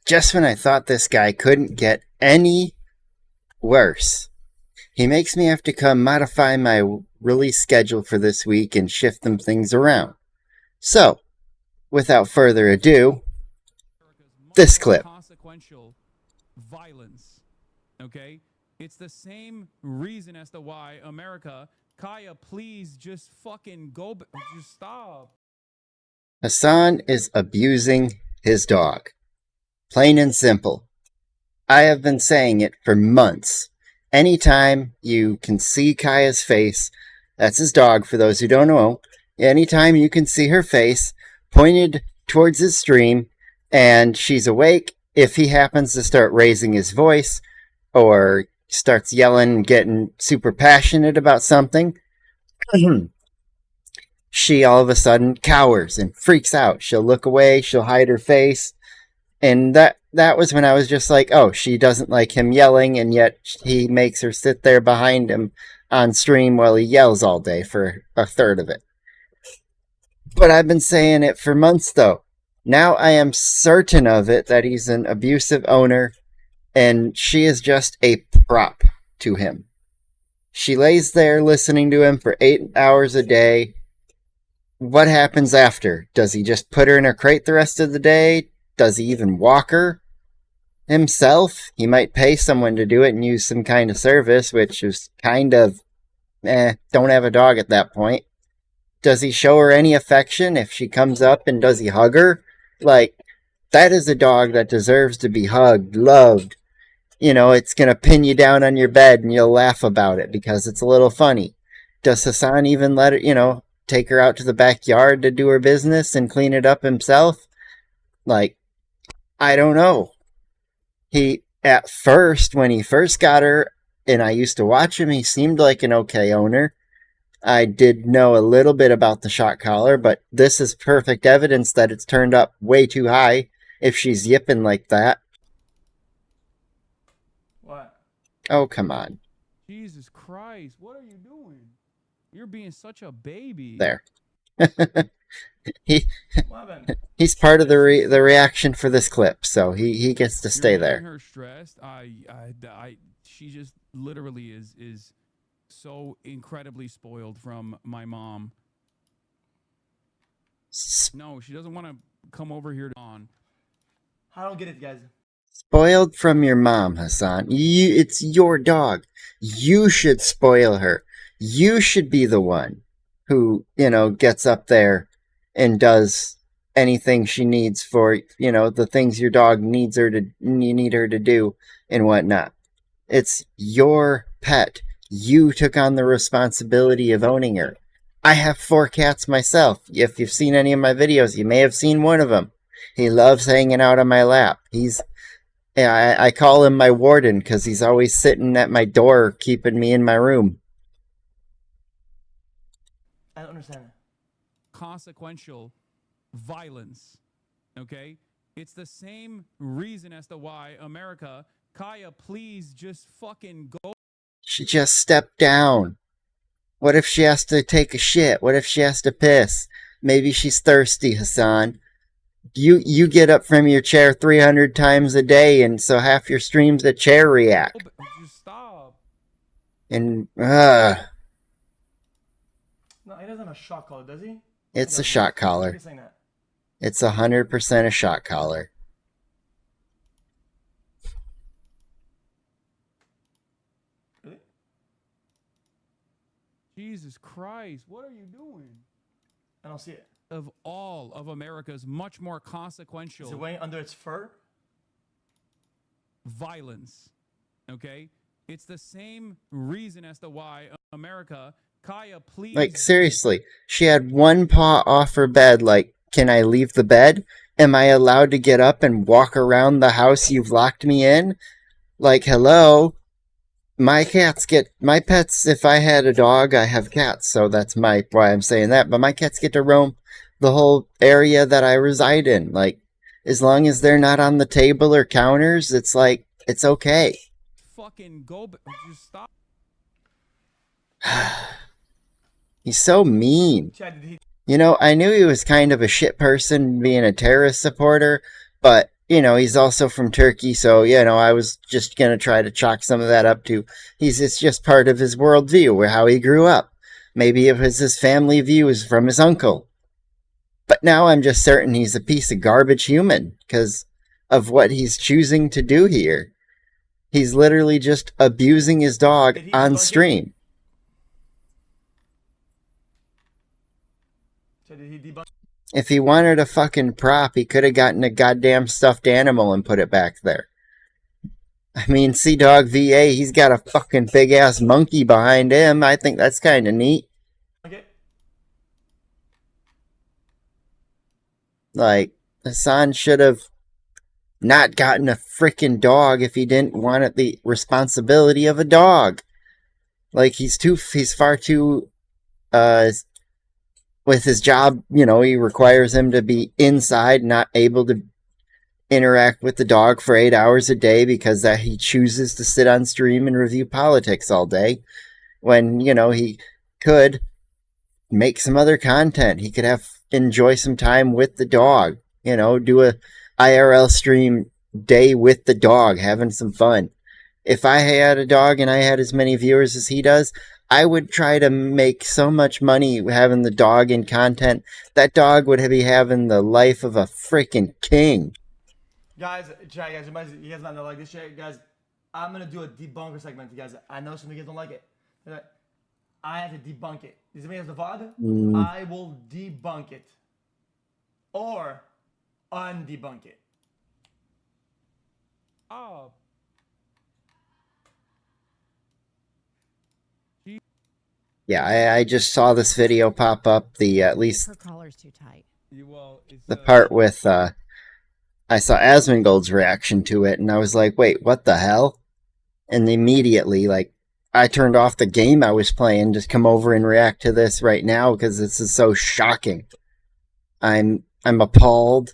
Just when I thought this guy couldn't get any worse. He makes me have to come modify my release schedule for this week and shift them things around. So, without further ado, this clip. Consequential violence. Okay? It's the same reason as to why America, Kaya, please just fucking go, just stop. Hasan is abusing his dog. Plain and simple. I have been saying it for months. Anytime you can see Kaya's face, that's his dog for those who don't know, anytime you can see her face pointed towards his stream and she's awake, if he happens to start raising his voice or starts yelling, getting super passionate about something, she all of a sudden cowers and freaks out. She'll look away, she'll hide her face. And that was when I was just like, oh, she doesn't like him yelling, and yet he makes her sit there behind him on stream while he yells all day for a third of it. But I've been saying it for months, though. Now I am certain of it, that he's an abusive owner, and she is just a prop to him. She lays there listening to him for 8 hours a day. What happens after? Does he just put her in a crate the rest of the day? Does he even walk her himself? He might pay someone to do it and use some kind of service, which is kind of, don't have a dog at that point. Does he show her any affection if she comes up, and does he hug her? Like, that is a dog that deserves to be hugged, loved. You know, it's going to pin you down on your bed and you'll laugh about it because it's a little funny. Does Hasan even let her, take her out to the backyard to do her business and clean it up himself? Like, I don't know. At first, when he first got her, and I used to watch him, he seemed like an okay owner. I did know a little bit about the shock collar, but this is perfect evidence that it's turned up way too high if she's yipping like that. What? Oh, come on. Jesus Christ, what are you doing? You're being such a baby. There. He's part of the reaction for this clip, so he gets to stay there. Her stressed. She just literally is so incredibly spoiled from my mom. No, she doesn't want to come over here on. I don't get it, guys. Spoiled from your mom, Hasan. It's your dog. You should spoil her. You should be the one who, gets up there and does anything she needs for, the things your dog needs her to, you need her to do and whatnot. It's your pet. You took on the responsibility of owning her. I have 4 cats myself. If you've seen any of my videos, you may have seen one of them. He loves hanging out on my lap. I call him my warden because he's always sitting at my door keeping me in my room. I don't understand. Consequential violence. Okay? It's the same reason as to why America, Kaya, please just fucking go. She just stepped down. What if she has to take a shit? What if she has to piss? Maybe she's thirsty, Hasan. You get up from your chair 300 times a day, and so half your streams a chair react. Just stop. And, No, he doesn't have a shock collar, does he? It's a shock collar. It's 100% a shock collar. Really? Jesus Christ, what are you doing? I don't see it. Of all of America's much more consequential. Is it weighing under its fur? Violence. Okay? It's the same reason as to why America, Kaya, please. Like, seriously, she had one paw off her bed, like, can I leave the bed? Am I allowed to get up and walk around the house you've locked me in? Like, hello? My pets, if I had a dog, I have cats, so that's why I'm saying that, but my cats get to roam the whole area that I reside in. Like, as long as they're not on the table or counters, it's like, it's okay. Fucking go, just stop. He's so mean. I knew he was kind of a shit person being a terrorist supporter, but, he's also from Turkey, so I was just gonna try to chalk some of that up to it's just part of his worldview, or how he grew up. Maybe it was his family views from his uncle. But now I'm just certain he's a piece of garbage human because of what he's choosing to do here. He's literally just abusing his dog Did he on debunk it? stream. So did he debunk? If he wanted a fucking prop, he could have gotten a goddamn stuffed animal and put it back there. I mean, Sea Dog VA, he's got a fucking big ass monkey behind him. I think that's kind of neat. Okay. Like, Hasan should have not gotten a freaking dog if he didn't want the responsibility of a dog. Like, he's far too, with his job, he requires him to be inside, not able to interact with the dog for 8 hours a day because that he chooses to sit on stream and review politics all day when, he could make some other content. He could enjoy some time with the dog, do a IRL stream day with the dog, having some fun. If I had a dog and I had as many viewers as he does, I would try to make so much money having the dog in content. That dog would be having the life of a freaking king. Guys, chat, guys, you guys might not like this shit. Guys, I'm gonna do a debunker segment, you guys. I know some of you guys don't like it. I have to debunk it. Does anybody have the VOD? I will debunk it. Or undebunk it. Oh. Yeah, I just saw this video pop up. At least Her collar's too tight. Well, it's the part with I saw Asmongold's reaction to it, and I was like, wait, what the hell? And immediately, I turned off the game I was playing, just come over and react to this right now because this is so shocking. I'm appalled.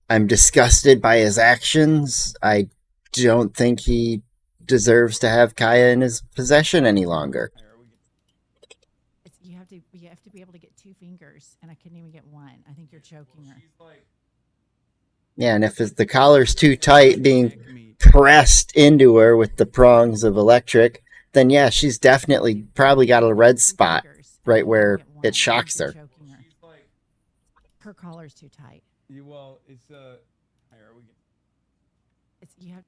I'm disgusted by his actions. I don't think he deserves to have Kaya in his possession any longer. You have to be able to get 2 fingers, and I couldn't even get one. I think you're choking her. Yeah, and if the collar's too tight, being pressed into her with the prongs of electric, then yeah, she's definitely probably got a red spot right where it shocks her. Her collar's too tight. Well, it's You have.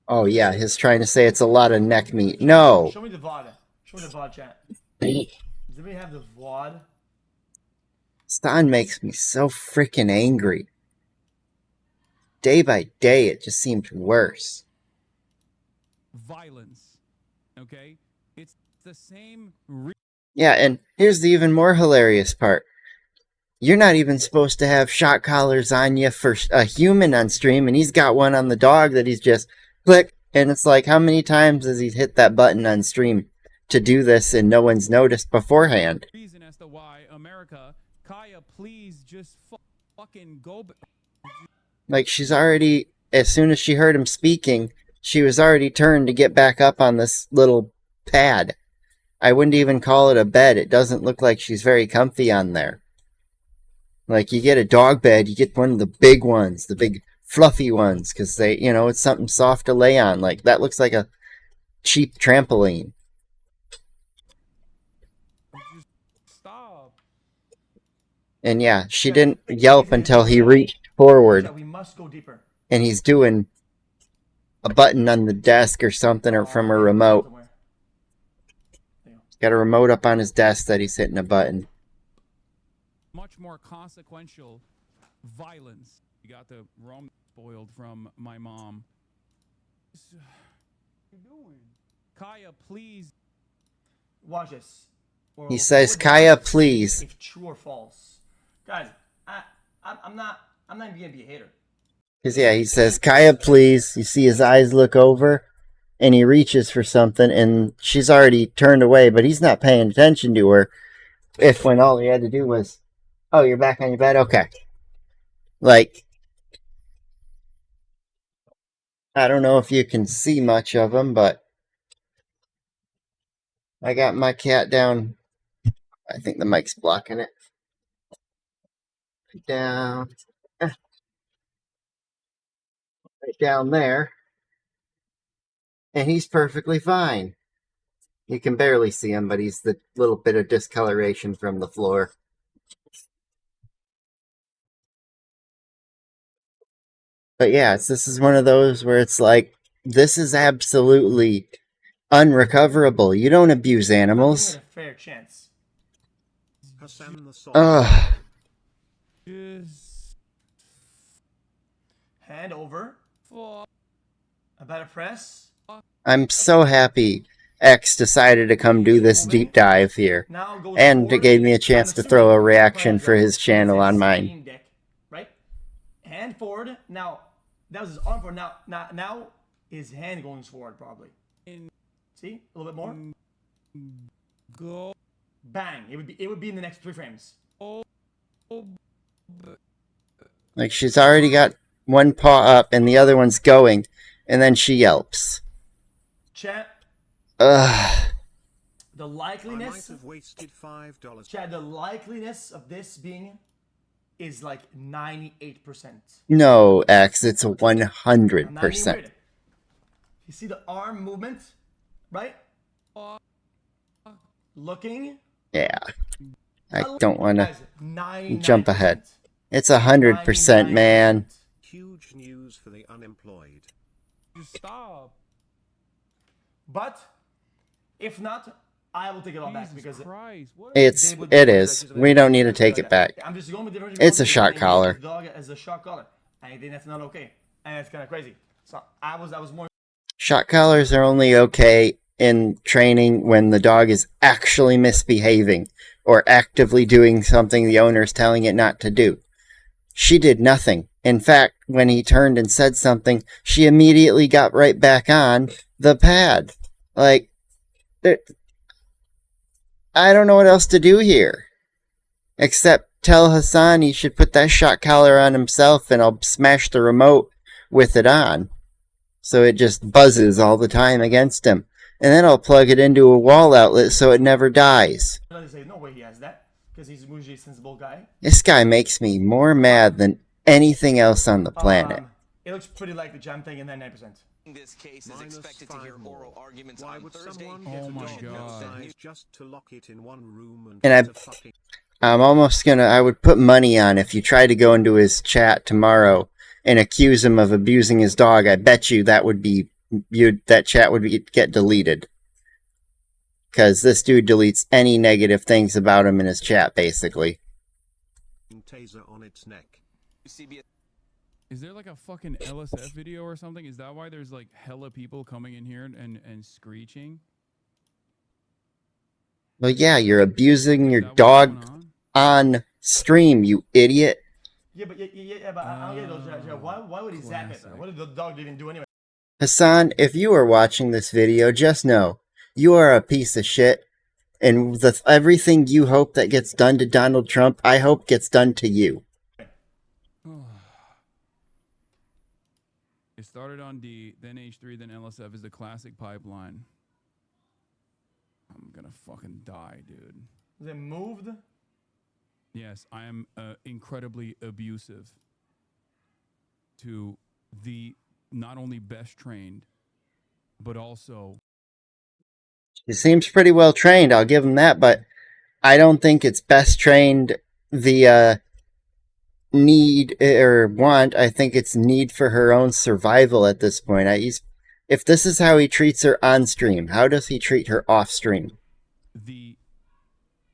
Oh yeah, he's trying to say it's a lot of neck meat. No. Show me the VOD. Show me the VOD, chat. Does anybody have the VOD? Stan makes me so freaking angry. Day by day, it just seems worse. violence. Okay? It's the same Yeah, and here's the even more hilarious part. You're not even supposed to have shot collars on you for a human on stream, and he's got one on the dog that he's just click, and it's like, how many times has he hit that button on stream to do this and no one's noticed beforehand? reason as to why America, Kaya, please just fucking go. Like, she's already, as soon as she heard him speaking, she was already turned to get back up on this little pad. I wouldn't even call it a bed. It doesn't look like she's very comfy on there. Like, you get a dog bed, you get one of the big ones, the big fluffy ones, because they, it's something soft to lay on. Like, that looks like a cheap trampoline. Stop. And yeah, she didn't yelp until he reached forward, We must go deeper. and he's doing a button on the desk or something, or from a remote. Got a remote up on his desk that he's hitting a button. Much more consequential violence. You got the rum spoiled from my mom. What you doing? Kaya, please. Watch this. He says, Kaya, please. If true or false. Guys, I'm not even gonna be a hater. Because, yeah, he says, Kaya, please. You see his eyes look over, and he reaches for something, and she's already turned away, but he's not paying attention to her. If when all he had to do was, oh, you're back on your bed? Okay. Like, I don't know if you can see much of him, but I got my cat down. I think the mic's blocking it. Down, right down there, and he's perfectly fine. You can barely see him, but he's the little bit of discoloration from the floor. But yeah, this is one of those where it's like, this is absolutely unrecoverable. You don't abuse animals. A fair chance. Hasan the Song. Ugh. Just Hand over. fuck. A better press. I'm so happy X decided to come do this deep dive here. Now goes And forward. it gave me a chance I'm to throw a assuming reaction he for his has channel on a mine. Steam Deck, right? Hand forward. Now, that was his arm forward. Now his hand going forward probably. See? A little bit more. Go. Bang. It would be in the next 3 frames. Like, she's already got one paw up and the other one's going, and then she yelps. Chat. Ugh. The I might likeliness. have wasted $5. Chat. The likeliness of this being is like 98%. No, X, it's I'm not even 100%. weird. You see the arm movement, right? Looking. Yeah. I don't want to Guys, 99%. jump ahead. It's 100%, man. Huge news for the unemployed. Just stop. But if not, I will take it all back Jesus because Christ. What? It is. We don't need to take it back. I'm just going with different. It's a shock collar. The dog as a shock collar. I think that's not okay, and that's kind of crazy. So I was more. Shock collars are only okay in training when the dog is actually misbehaving or actively doing something the owner is telling it not to do. She did nothing. In fact, when he turned and said something, she immediately got right back on the pad. Like, I don't know what else to do here. Except tell Hasan he should put that shock collar on himself and I'll smash the remote with it on. So it just buzzes all the time against him. And then I'll plug it into a wall outlet so it never dies. I say no way he has that because he's usually a sensible guy. This guy makes me more mad than anything else on the planet. It looks pretty like the jam thing in that 9%. This case is Minus expected to 5 hear more. oral arguments Why on would Thursday. someone Oh get a my dog God. that size just to lock it in one room And and fucking... I would put money on if you try to go into his chat tomorrow and accuse him of abusing his dog, I bet you that chat would get deleted. Because this dude deletes any negative things about him in his chat, basically. taser on its neck. Is there like a fucking LSF video or something? Is that why there's like hella people coming in here and screeching? Well, yeah, you're abusing your Is that what's dog going on stream, you idiot. Yeah, but I don't get those. Why would he zap it? Classic. What did the dog even do anyway? Hasan, if you are watching this video, just know you are a piece of shit, and everything you hope that gets done to Donald Trump, I hope gets done to you. It started on D, then H3, then LSF is the classic pipeline. I'm gonna fucking die, dude. They moved. Yes, I am incredibly abusive to the not only best trained, but also... He seems pretty well trained, I'll give him that, but I don't think it's best trained via need or want. I think it's need for her own survival at this point. If this is how he treats her on stream, how does he treat her off stream? The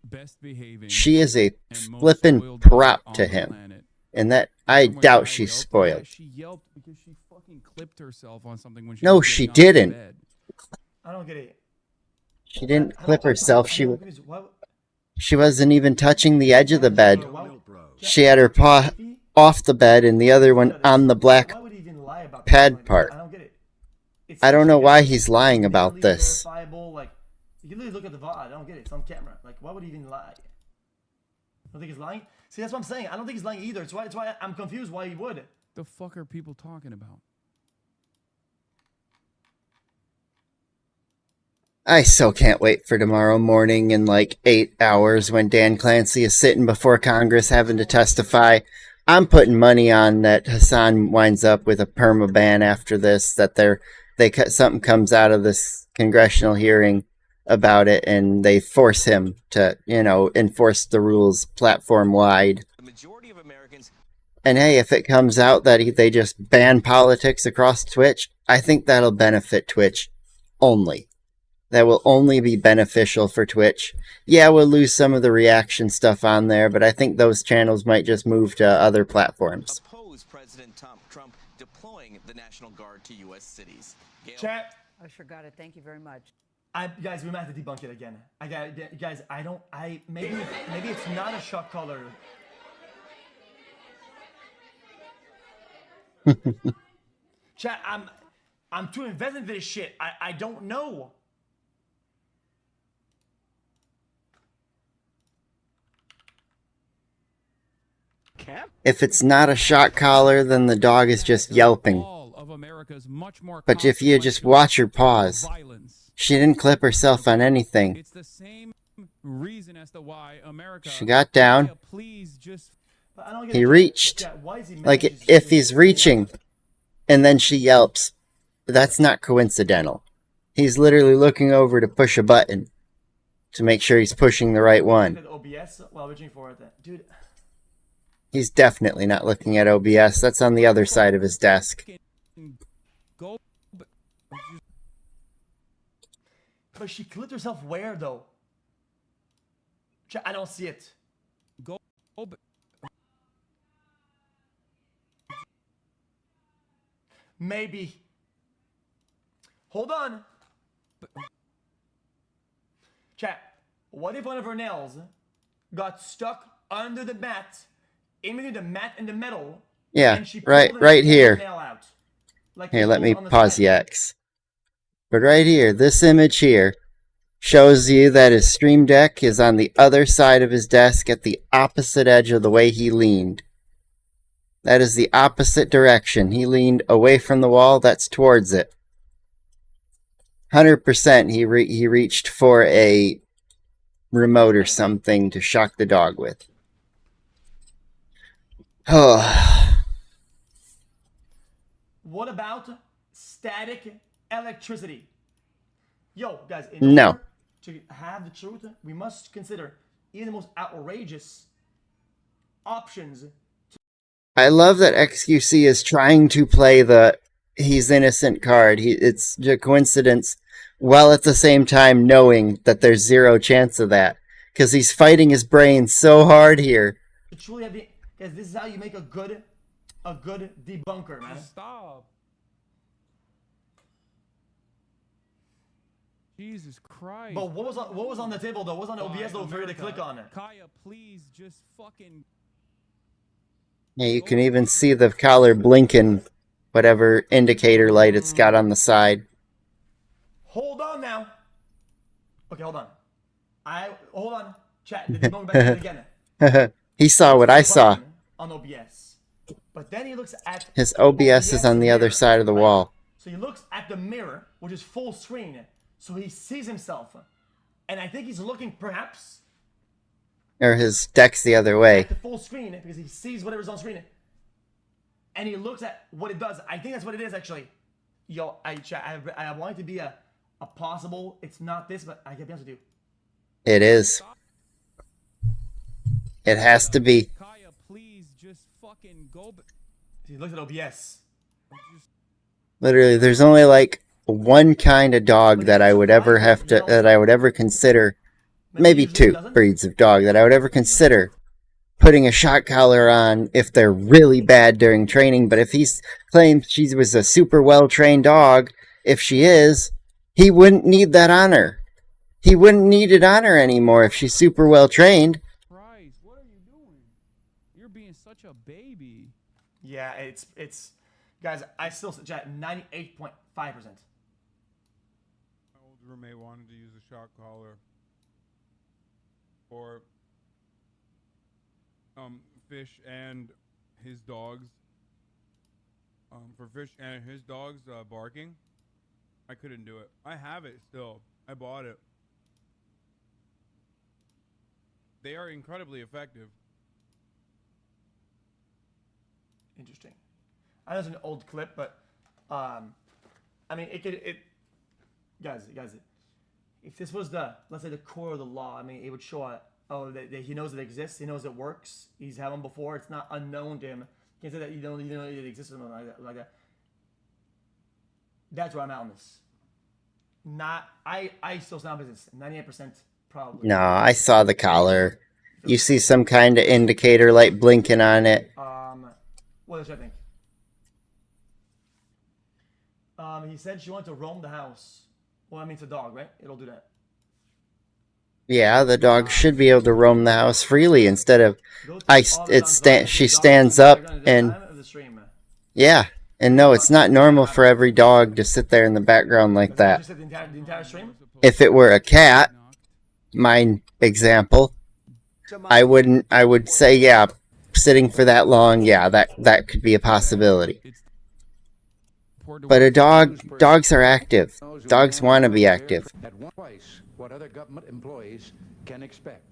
best behaving... She is a and most flippin' spoiled dog prop on to the him. planet. And that, I When doubt Kai she's yelped, spoiled. yeah, she yelped because she fucking clipped herself on something when she No, was she getting out of didn't. bed. I don't get it. She didn't clip herself. She Why, wasn't even touching the edge of the bed. Real bro. She had her paw off the bed and the other one on the black why would he even lie about pad that? part. I don't get it. It's I don't know such a- why he's lying about legally this. verifiable, like, you can literally look at the VOD. I don't get it. It's on camera. Like, why would he even lie? I don't think he's lying. See, that's what I'm saying. I don't think he's lying either. It's why I'm confused why he would. The fuck are people talking about? I so can't wait for tomorrow morning in like 8 hours when Dan Clancy is sitting before Congress having to testify. I'm putting money on that Hasan winds up with a perma ban after this. That something comes out of this congressional hearing about it, and they force him to enforce the rules platform wide. The majority of Americans. And hey, if it comes out that they just ban politics across Twitch, I think that'll benefit Twitch only. That will only be beneficial for Twitch. Yeah, we'll lose some of the reaction stuff on there, but I think those channels might just move to other platforms. Oppose President Trump deploying the National Guard to U.S. cities. Gail? Chat. I sure got it. Thank you very much. Guys, we might have to debunk it again. Guys, maybe it's not a shock color. Chat, I'm too invested into this shit. I don't know. If it's not a shock collar, then the dog is just yelping. But if you just watch her paws, she didn't clip herself on anything. It's the same reason as to why America. She got down. Please just. He reached. Like, if he's reaching, and then she yelps, that's not coincidental. He's literally looking over to push a button to make sure he's pushing the right one. OBS while reaching for it, dude. He's definitely not looking at OBS. That's on the other side of his desk. But she clipped herself where, though? I don't see it. Maybe. Hold on. Chat, what if one of her nails got stuck under the mat, in between the mat and the metal? Yeah, and she right pulled her here. nail out, like Here, you let pulled me on the pause side? the X. But right here, this image here shows you that his stream deck is on the other side of his desk at the opposite edge of the way he leaned. That is the opposite direction. He leaned away from the wall, that's towards it. 100% he reached for a remote or something to shock the dog with. Oh. What about static electricity? Yo, guys, No. order to have the truth, we must consider even the most outrageous options. I love that XQC is trying to play the he's innocent card. It's a coincidence, while at the same time knowing that there's zero chance of that. Because he's fighting his brain so hard here. To truly have the, guys, this is how you make a good debunker, man. Stop. Jesus Christ. But what was on the table though? What was on OBS though for you to click on it? Kaya, please just fucking. Yeah, you can even see the collar blinking, whatever indicator light it's got on the side. Hold on now. Okay, hold on. Hold on. Chat, did you go back to it again? He saw what I saw. On OBS. But then he looks at His OBS is on the other mirror, side of the right? wall. So he looks at the mirror, which is full screen. So he sees himself. And I think he's looking perhaps Or his deck's the other way. at the full screen because he sees whatever's on screen. And he looks at what it does. I think that's what it is actually. Yo, I want it to be a possible, it's not this, but I gotta be honest with you. It is. It has to be. Kaya, please just fucking go. He looks at OBS. Literally, there's only like one kind of dog that I would ever consider, maybe two breeds of dog that I would ever consider putting a shock collar on if they're really bad during training. But if he claims she was a super well-trained dog, if she is, he wouldn't need that on her. He wouldn't need it on her anymore if she's super well-trained. Christ, what are you doing? You're being such a baby. Yeah, it's guys, I still chat 98.5%. My old roommate wanted to use a shock collar for Fish and his dogs. For Fish and his dogs barking. I couldn't do it. I have it still. I bought it. They are incredibly effective. Interesting. I know it's an old clip, but I mean, guys, if this was let's say the core of the law, I mean, it would show that he knows it exists, he knows it works, he's had one before, it's not unknown to him. You can't say that you know it exists or something like that. That's where I'm at on this. I still stand business. 98% probably. No, I saw the collar. You see some kind of indicator light blinking on it. What does I think? He said she wanted to roam the house. Well, I mean, it's a dog, right? It'll do that. Yeah, the dog should be able to roam the house freely instead of she stands The up background and of the stream. yeah. And no, it's not normal for every dog to sit there in the background like Does it that. just the entire stream? If it were a cat, my example, I would say, yeah, sitting for that long, yeah, that could be a possibility. But dogs are active. Dogs want to be active. At one place, what other government employees can expect.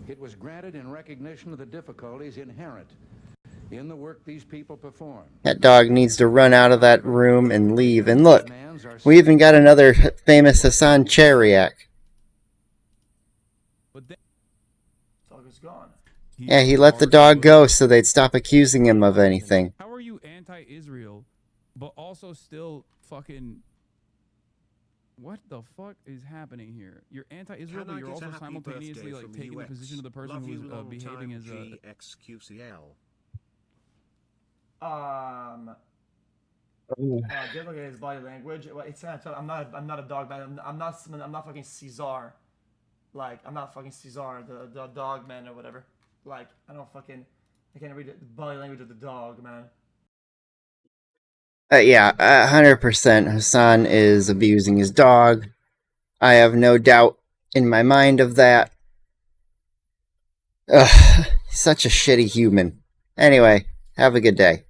It was granted in recognition of the difficulties inherent in the work these people perform. That dog needs to run out of that room and leave. And look, we even got another famous Hasan Cheriak. Dog is gone. Yeah, he let the dog go so they'd stop accusing him of anything. How are you anti-Israel, but also still fucking... What the fuck is happening here? You're anti-Israel, but you're also simultaneously like taking the position of the person who's behaving as a... GXQCL. Get look at his body language. Well, it's not. I'm not a dog man. I'm not fucking Caesar. Like, I'm not fucking Caesar, the dog man or whatever. Like, I can't read the body language of the dog, man. Yeah, 100% Hasan is abusing his dog. I have no doubt in my mind of that. Ugh, such a shitty human. Anyway, have a good day.